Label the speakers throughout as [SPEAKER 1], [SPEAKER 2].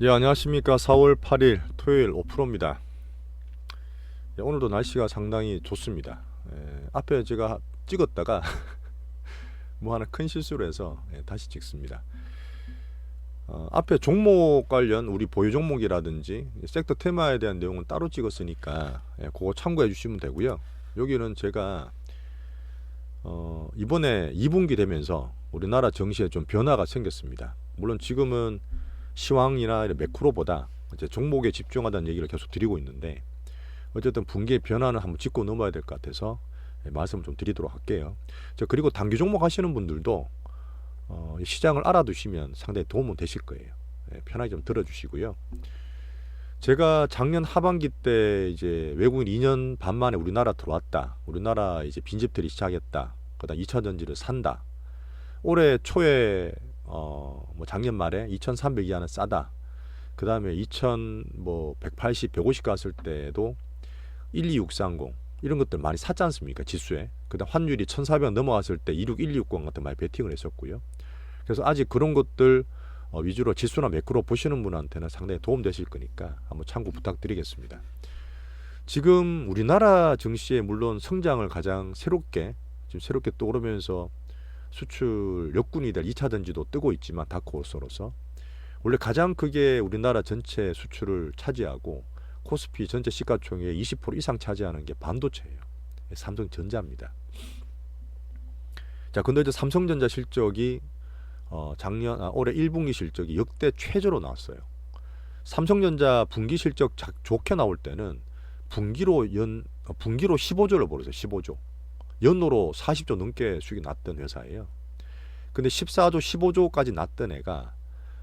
[SPEAKER 1] 예, 안녕하십니까. 4월 8일 토요일 오프로입니다. 예, 오늘도 날씨가 상당히 좋습니다. 앞에 제가 찍었다가 뭐 하나 큰 실수를 해서 다시 찍습니다. 앞에 종목 관련 우리 보유 종목이라든지 섹터 테마에 대한 내용은 따로 찍었으니까 그거 참고해 주시면 되고요. 여기는 제가 이번에 2분기 되면서 우리나라 정시에 좀 변화가 생겼습니다. 물론 지금은 시황이나 매크로보다 이제 종목에 집중하다는 얘기를 계속 드리고 있는데, 어쨌든 분기의 변화는 한번 짚고 넘어야 될 것 같아서 말씀을 좀 드리도록 할게요. 그리고 단기 종목 하시는 분들도 시장을 알아두시면 상당히 도움은 되실 거예요. 편하게 좀 들어주시고요. 제가 작년 하반기 때 이제 외국인 2년 반 만에 우리나라 들어왔다, 우리나라 이제 빈집들이 시작했다, 그다음 2차 전지를 산다, 올해 초에 뭐 작년 말에 2,300 이하는 싸다, 그 다음에 2,000 뭐 180, 150 갔을 때도 12630 이런 것들 많이 샀지 않습니까? 지수에. 그다음 환율이 1,400 넘어갔을 때 26160 같은 많이 베팅을 했었고요. 그래서 아직 그런 것들 위주로 지수나 매크로 보시는 분한테는 상당히 도움 되실 거니까 한번 참고 부탁드리겠습니다. 지금 우리나라 증시에 물론 성장을 가장 지금 새롭게 떠오르면서 수출 역군이 될 2차 전지도 뜨고 있지만 다크호스로서 원래 가장 크게 우리나라 전체 수출을 차지하고 코스피 전체 시가총액의 20% 이상 차지하는 게 반도체예요. 삼성전자입니다. 자, 근데 이제 삼성전자 실적이 올해 1분기 실적이 역대 최저로 나왔어요. 삼성전자 분기 실적 좋게 나올 때는 분기로 15조를 벌었어요. 15조. 연으로 40조 넘게 수익이 났던 회사예요. 근데 14조, 15조까지 났던 애가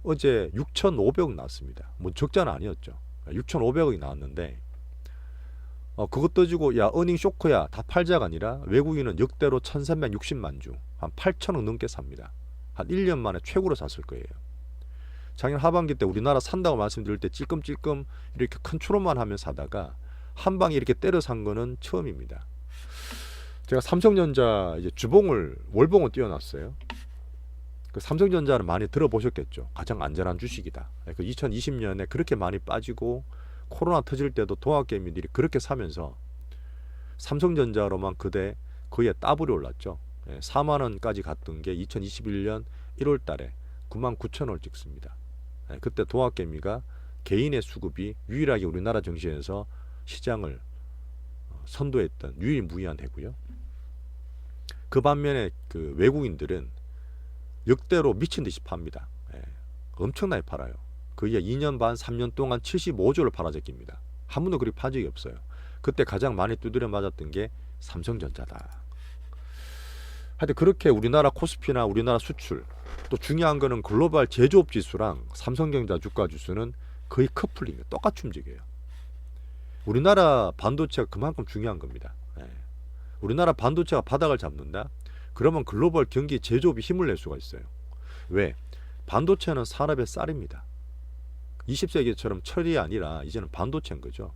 [SPEAKER 1] 어제 6,500억 나왔습니다. 뭐 적자는 아니었죠. 6,500억이 나왔는데 그것 떠지고 야 어닝 쇼크야 다 팔자가 아니라 외국인은 역대로 1,360만 주, 한 8천억 넘게 삽니다. 한 1년 만에 최고로 샀을 거예요. 작년 하반기 때 우리나라 산다고 말씀드릴 때 찔끔찔끔 이렇게 큰 추론만 하면 사다가 한 방에 이렇게 때려 산 거는 처음입니다. 제가 삼성전자 이제 월봉을 띄워놨어요. 그 삼성전자는 많이 들어보셨겠죠. 가장 안전한 주식이다. 그 2020년에 그렇게 많이 빠지고 코로나 터질 때도 동학개미들이 그렇게 사면서 삼성전자로만 그때 거의 따블이 올랐죠. 4만 원까지 갔던 게 2021년 1월 달에 9만 9천 원을 찍습니다. 그때 동학개미가 개인의 수급이 유일하게 우리나라 증시에서 시장을 선도했던 유일무이한 해고요. 그 반면에 그 외국인들은 역대로 미친 듯이 팝니다. 엄청나게 팔아요. 거의 2년 반, 3년 동안 75조를 팔아제낍니다. 한 번도 그렇게 판 적이 없어요. 그때 가장 많이 두드려 맞았던 게 삼성전자다. 하여튼 그렇게 우리나라 코스피나 우리나라 수출, 또 중요한 거는 글로벌 제조업 지수랑 삼성전자 주가 지수는 거의 커플링이에요. 똑같이 움직여요. 우리나라 반도체가 그만큼 중요한 겁니다. 우리나라 반도체가 바닥을 잡는다? 그러면 글로벌 경기 제조업이 힘을 낼 수가 있어요. 왜? 반도체는 산업의 쌀입니다. 20세기처럼 철이 아니라 이제는 반도체인 거죠.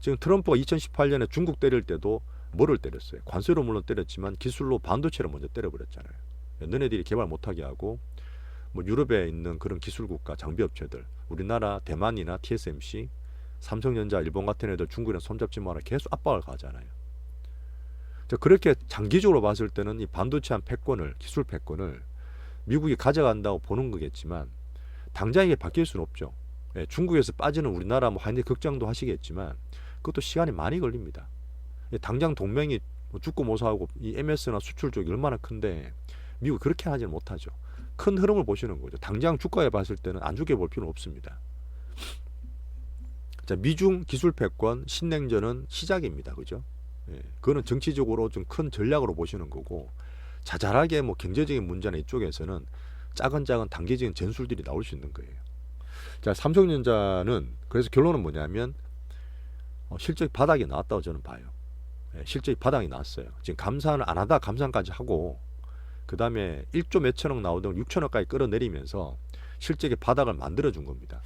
[SPEAKER 1] 지금 트럼프가 2018년에 중국 때릴 때도 뭐를 때렸어요? 관세로 물론 때렸지만 기술로 반도체를 먼저 때려버렸잖아요. 너네들이 개발 못하게 하고 뭐 유럽에 있는 그런 기술국가 장비업체들, 우리나라 대만이나 TSMC, 삼성전자, 일본 같은 애들 중국이랑 손잡지 마라 계속 압박을 가하잖아요. 그렇게 장기적으로 봤을 때는 이 반도체 한 패권을, 기술 패권을 미국이 가져간다고 보는 거겠지만 당장 이게 바뀔 수는 없죠. 중국에서 빠지는 우리나라 뭐 하인데 걱정도 하시겠지만 그것도 시간이 많이 걸립니다. 당장 동맹이 죽고 못 사고 이 MS나 수출 쪽이 얼마나 큰데 미국이 그렇게 하지는 못하죠. 큰 흐름을 보시는 거죠. 당장 주가에 봤을 때는 안 좋게 볼 필요는 없습니다. 자, 미중 기술 패권 신냉전은 시작입니다. 그죠? 그거는 정치적으로 좀 큰 전략으로 보시는 거고, 자잘하게 뭐 경제적인 문제나 이쪽에서는 작은 단기적인 전술들이 나올 수 있는 거예요. 자, 삼성전자는 그래서 결론은 뭐냐면 실적 바닥이 나왔다고 저는 봐요. 실적이 바닥이 나왔어요. 지금 감산을 안 하다 감산까지 하고 그 다음에 1조 몇천억 나오던 6천억까지 끌어내리면서 실적의 바닥을 만들어준 겁니다.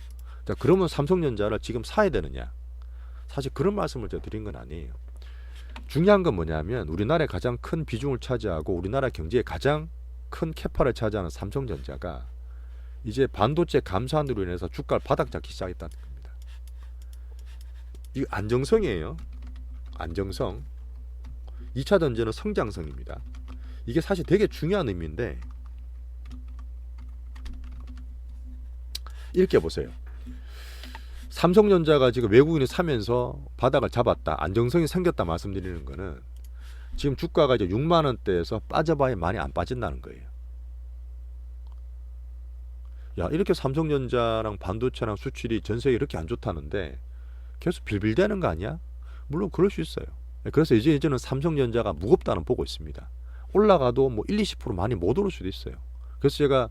[SPEAKER 1] 자, 그러면 삼성전자를 지금 사야 되느냐? 사실 그런 말씀을 제가 드린 건 아니에요. 중요한 건 뭐냐면 우리나라의 가장 큰 비중을 차지하고 우리나라 경제의 가장 큰 캐파를 차지하는 삼성전자가 이제 반도체 감산으로 인해서 주가를 바닥 잡기 시작했다는 겁니다. 이 안정성이에요. 안정성. 2차 전지는 성장성입니다. 이게 사실 되게 중요한 의미인데 이렇게 보세요. 삼성전자가 지금 외국인이 사면서 바닥을 잡았다, 안정성이 생겼다 말씀드리는 거는 지금 주가가 이제 6만 원대에서 빠져봐야 많이 안 빠진다는 거예요. 야, 이렇게 삼성전자랑 반도체랑 수출이 전 세계 이렇게 안 좋다는데 계속 빌빌대는 거 아니야? 물론 그럴 수 있어요. 그래서 이제는 삼성전자가 무겁다는 보고 있습니다. 올라가도 뭐 1, 20% 많이 못 오를 수도 있어요. 그래서 제가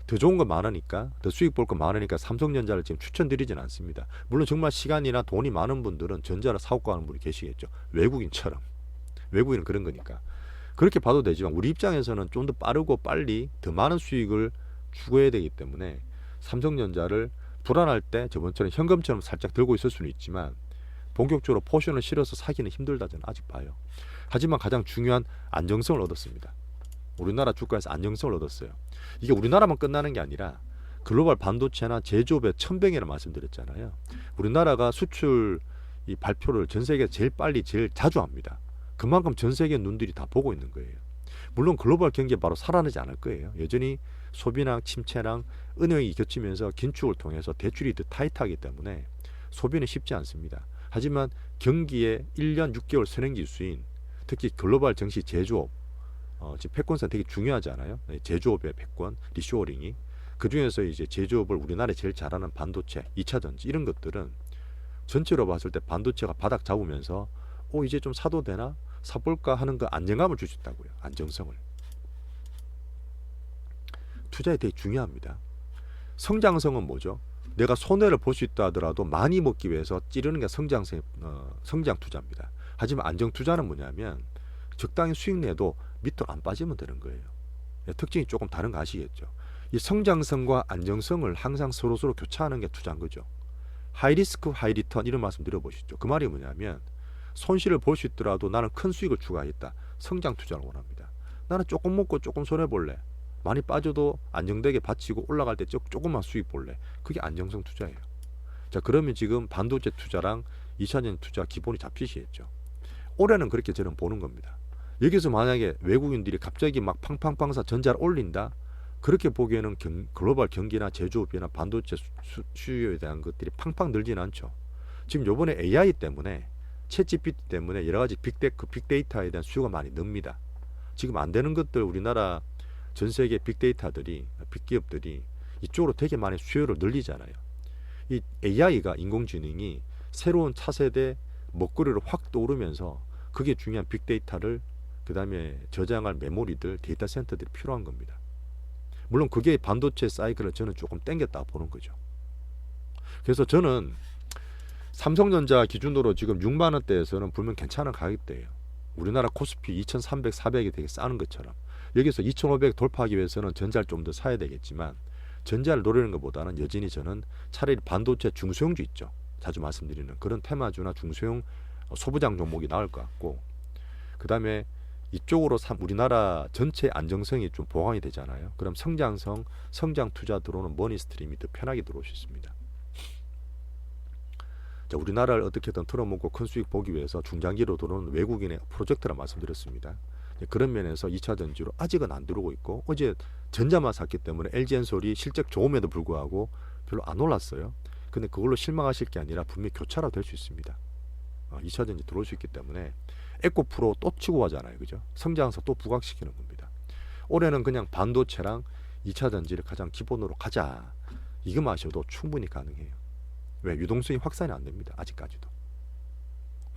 [SPEAKER 1] 더 좋은 거 많으니까, 더 수익 볼 거 많으니까 삼성전자를 지금 추천드리진 않습니다. 물론 정말 시간이나 돈이 많은 분들은 전자를 사고 가는 분이 계시겠죠. 외국인처럼. 외국인은 그런 거니까. 그렇게 봐도 되지만 우리 입장에서는 좀 더 빠르고 빨리 더 많은 수익을 추구해야 되기 때문에 삼성전자를 불안할 때 저번처럼 현금처럼 살짝 들고 있을 수는 있지만 본격적으로 포션을 실어서 사기는 힘들다 저는 아직 봐요. 하지만 가장 중요한 안정성을 얻었습니다. 우리나라 주가에서 안정성을 얻었어요. 이게 우리나라만 끝나는 게 아니라 글로벌 반도체나 제조업의 천병이라 말씀드렸잖아요. 우리나라가 수출 이 발표를 전 세계 제일 빨리 제일 자주 합니다. 그만큼 전 세계 눈들이 다 보고 있는 거예요. 물론 글로벌 경제 바로 살아나지 않을 거예요. 여전히 소비랑 침체랑 은행이 겹치면서 긴축을 통해서 대출이 더 타이트하기 때문에 소비는 쉽지 않습니다. 하지만 경기의 1년 6개월 선행지수인 특히 글로벌 증시 제조업 지금 패권성 되게 중요하잖아요. 제조업의 패권, 리쇼어링이. 그 중에서 이제 제조업을 우리나라에 제일 잘하는 반도체, 2차 전지 이런 것들은 전체로 봤을 때 반도체가 바닥 잡으면서 이제 좀 사도 되나? 사볼까 하는 그 안정감을 줄 수 있다고요. 안정성을. 투자에 되게 중요합니다. 성장성은 뭐죠? 내가 손해를 볼 수 있다 하더라도 많이 먹기 위해서 찌르는 게 성장 투자입니다. 하지만 안정 투자는 뭐냐면 적당히 수익 내도 밑으로 안 빠지면 되는 거예요. 특징이 조금 다른 거 아시겠죠? 이 성장성과 안정성을 항상 서로 교차하는 게 투자인 거죠. 하이 리스크 하이 리턴 이런 말씀 드려보시죠. 그 말이 뭐냐면 손실을 볼 수 있더라도 나는 큰 수익을 추가하겠다. 성장 투자를 원합니다. 나는 조금 먹고 조금 손해 볼래. 많이 빠져도 안정되게 받치고 올라갈 때 조금만 수익 볼래. 그게 안정성 투자예요. 자, 그러면 지금 반도체 투자랑 2차전 투자 기본이 잡히시겠죠. 올해는 그렇게 저는 보는 겁니다. 여기서 만약에 외국인들이 갑자기 막 팡팡팡사 전자를 올린다. 그렇게 보기에는 글로벌 경기나 제조업이나 반도체 수요에 대한 것들이 팡팡 늘지는 않죠. 지금 요번에 AI 때문에 챗GPT 때문에 여러 가지 빅데이터에 대한 수요가 많이 늡니다. 지금 안 되는 것들 우리나라 전 세계 빅데이터들이 빅기업들이 이쪽으로 되게 많이 수요를 늘리잖아요. 이 AI가 인공지능이 새로운 차세대 먹거리로 확 떠오르면서 그게 중요한 빅데이터를 그 다음에 저장할 메모리들 데이터 센터들이 필요한 겁니다. 물론 그게 반도체 사이클을 저는 조금 땡겼다 보는 거죠. 그래서 저는 삼성전자 기준으로 지금 6만 원대에서는 분명 괜찮은 가격대예요. 우리나라 코스피 2300, 400이 되게 싸는 것처럼 여기서 2500 돌파하기 위해서는 전자를 좀 더 사야 되겠지만 전자를 노리는 것보다는 여전히 저는 차라리 반도체 중소형주 있죠. 자주 말씀드리는 그런 테마주나 중소형 소부장 종목이 나을 것 같고 그 다음에 이쪽으로 우리나라 전체 안정성이 좀 보강이 되잖아요. 그럼 성장 투자 들어오는 머니 스트림이 더 편하게 들어올 수 있습니다. 자, 우리나라를 어떻게든 틀어먹고 큰 수익 보기 위해서 중장기로 들어오는 외국인의 프로젝트라 말씀드렸습니다. 그런 면에서 2차 전지로 아직은 안 들어오고 있고 어제 전자만 샀기 때문에 LG엔솔이 실적 좋음에도 불구하고 별로 안 올랐어요. 근데 그걸로 실망하실 게 아니라 분명히 교차로 될 수 있습니다. 2차 전지 들어올 수 있기 때문에 에코프로 또 치고 가잖아요. 그죠? 성장성 또 부각시키는 겁니다. 올해는 그냥 반도체랑 2차 전지를 가장 기본으로 가자. 이거만 하셔도 충분히 가능해요. 왜? 유동성이 확산이 안 됩니다. 아직까지도.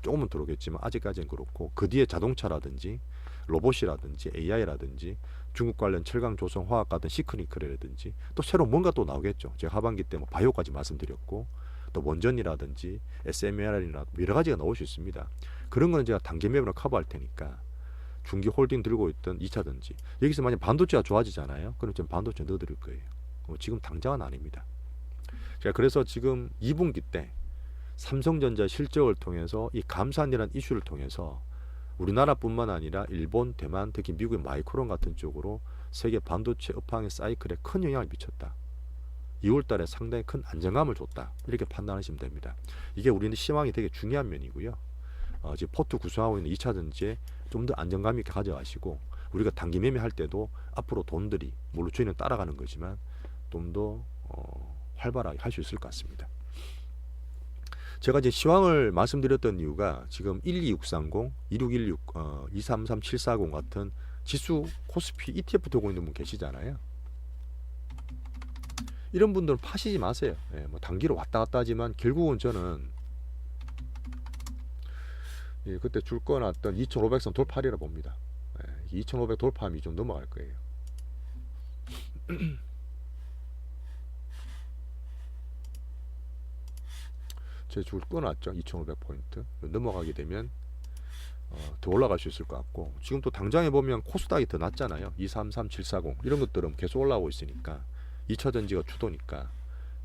[SPEAKER 1] 조금은 들어오겠지만 아직까지는 그렇고 그 뒤에 자동차라든지 로봇이라든지 AI라든지 중국 관련 철강 조성 화학 같은 시크니컬이라든지 또 새로 뭔가 또 나오겠죠. 제가 하반기 때 뭐 바이오까지 말씀드렸고 또 원전이라든지 SMR이나 여러 가지가 나올 수 있습니다. 그런 거는 제가 단계 매매로 커버할 테니까 중기 홀딩 들고 있던 2차 전지 여기서 만약 반도체가 좋아지잖아요. 그럼 좀 반도체 넣어드릴 거예요. 지금 당장은 아닙니다. 제가 그래서 지금 2분기 때 삼성전자 실적을 통해서 이 감산이라는 이슈를 통해서 우리나라뿐만 아니라 일본, 대만, 특히 미국의 마이크론 같은 쪽으로 세계 반도체 업황의 사이클에 큰 영향을 미쳤다. 2월 달에 상당히 큰 안정감을 줬다. 이렇게 판단하시면 됩니다. 이게 우리는 시황이 되게 중요한 면이고요. 지금 포트 구성하고 있는 2차 전지에 좀 더 안정감 있게 가져가시고 우리가 단기 매매할 때도 앞으로 돈들이 물론 저희는 따라가는 거지만 좀 더 활발하게 할 수 있을 것 같습니다. 제가 이제 시황을 말씀드렸던 이유가 지금 12630, 2616, 233740 같은 지수 코스피 ETF 들고 있는 분 계시잖아요. 이런 분들은 파시지 마세요. 예, 뭐 단기로 왔다 갔다 하지만 결국은 저는 그때 줄 거놨던 2500선 돌파리라 봅니다. 2500 돌파하면 좀 넘어갈 거예요. 제 줄 꺼놨죠. 2500포인트 넘어가게 되면 더 올라갈 수 있을 것 같고 지금 또 당장에 보면 코스닥이 더 낮잖아요. 233740 이런 것들은 계속 올라오고 있으니까 2차 전지가 주도니까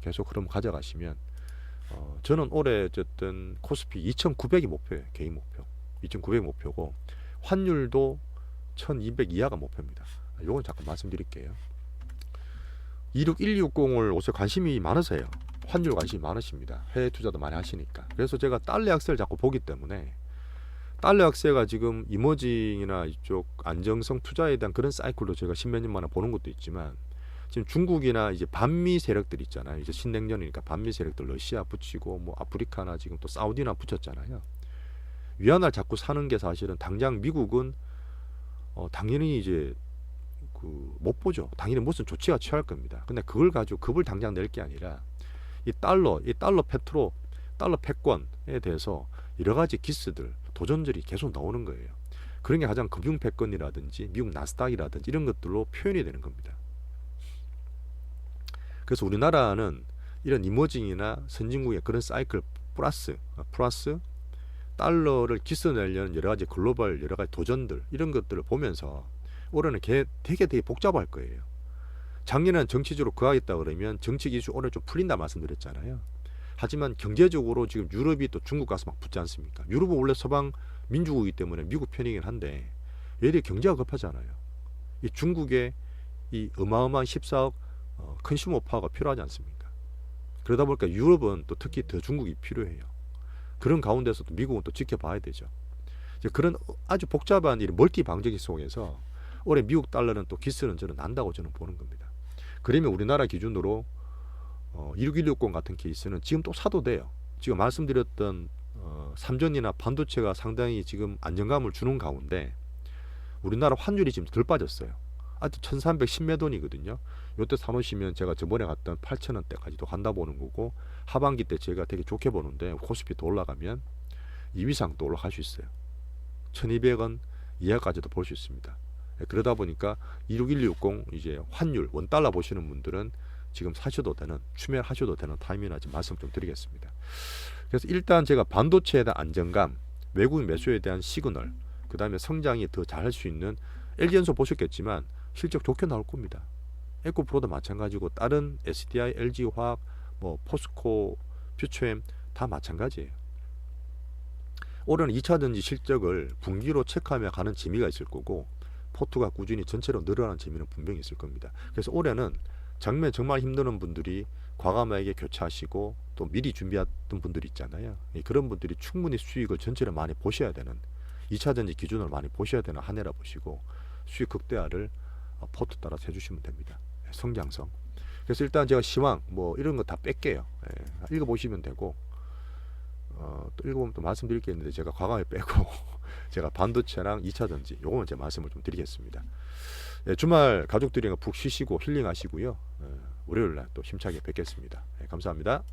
[SPEAKER 1] 계속 흐름 가져가시면 저는 올해 어쨌든 코스피 2900이 목표예요. 개인 목표 2900 목표고 환율도 1200 이하가 목표입니다. 요건 잠깐 말씀드릴게요. 26160을 옷에 관심이 많으세요. 환율 관심이 많으십니다. 해외 투자도 많이 하시니까. 그래서 제가 달러 약세를 자꾸 보기 때문에 달러 약세가 지금 이머징이나 이쪽 안정성 투자에 대한 그런 사이클도 제가 십몇 년 만에 보는 것도 있지만 지금 중국이나 이제 반미 세력들 있잖아요. 이제 신냉전이니까 반미 세력들 러시아 붙이고 뭐 아프리카나 지금 또 사우디나 붙였잖아요. 위안화를 자꾸 사는 게 사실은 당장 미국은 당연히 이제 못 보죠. 당연히 무슨 조치가 취할 겁니다. 근데 그걸 가지고 급을 당장 낼 게 아니라 이 달러 페트로, 달러 패권에 대해서 여러 가지 기스들, 도전들이 계속 나오는 거예요. 그런 게 가장 금융 패권이라든지 미국 나스닥이라든지 이런 것들로 표현이 되는 겁니다. 그래서 우리나라는 이런 이머징이나 선진국의 그런 사이클 플러스 달러를 기스내려는 여러 가지 글로벌 여러 가지 도전들 이런 것들을 보면서 올해는 되게 복잡할 거예요. 작년에는 정치적으로 그하겠다 그러면 정치 이슈 오늘 좀 풀린다 말씀드렸잖아요. 하지만 경제적으로 지금 유럽이 또 중국 가서 막 붙지 않습니까? 유럽은 원래 서방 민주국이기 때문에 미국 편이긴 한데 얘들이 경제가 급하잖아요. 이 중국의 이 어마어마한 14억 컨슈머 파워가 필요하지 않습니까? 그러다 보니까 유럽은 또 특히 더 중국이 필요해요. 그런 가운데서도 미국은 또 지켜봐야 되죠. 이제 그런 아주 복잡한 이 멀티 방정식 속에서 올해 미국 달러는 또 기스는 저는 난다고 저는 보는 겁니다. 그러면 우리나라 기준으로 26160 같은 케이스는 지금 또 사도 돼요. 지금 말씀드렸던 삼전이나 반도체가 상당히 지금 안정감을 주는 가운데 우리나라 환율이 지금 덜 빠졌어요. 아직 1310몇 원이거든요. 요때 사놓으시면 제가 저번에 갔던 8,000원대까지도 간다 보는 거고 하반기 때 제가 되게 좋게 보는데 코스피 더 올라가면 2위상 또 올라갈 수 있어요. 1200원 이하까지도 볼 수 있습니다. 그러다 보니까 26160 이제 환율 원달러 보시는 분들은 지금 사셔도 되는 추멸하셔도 되는 타이밍이라 지금 말씀 좀 드리겠습니다. 그래서 일단 제가 반도체에 대한 안정감, 외국인 매수에 대한 시그널, 그 다음에 성장이 더 잘할 수 있는 LG전소 보셨겠지만 실적 좋게 나올 겁니다. 에코프로도 마찬가지고 다른 SDI, LG화학, 뭐 포스코, 퓨처엠 다 마찬가지예요. 올해는 2차전지 실적을 분기로 체크하며 가는 재미가 있을 거고 포트가 꾸준히 전체로 늘어나는 재미는 분명히 있을 겁니다. 그래서 올해는 장면 정말 힘드는 분들이 과감하게 교체하시고 또 미리 준비했던 분들이 있잖아요. 그런 분들이 충분히 수익을 전체를 많이 보셔야 되는 2차전지 기준을 많이 보셔야 되는 한 해라 보시고 수익 극대화를 포트 따라서 해주시면 됩니다. 성장성. 그래서 일단 제가 시황 뭐 이런 거 다 뺄게요. 읽어보시면 되고 또 읽어보면 또 말씀드릴 게 있는데 제가 과감히 빼고 제가 반도체랑 2차전지 요거는 제 말씀을 좀 드리겠습니다. 주말 가족들이랑 푹 쉬시고 힐링하시고요. 월요일날 또 힘차게 뵙겠습니다. 감사합니다.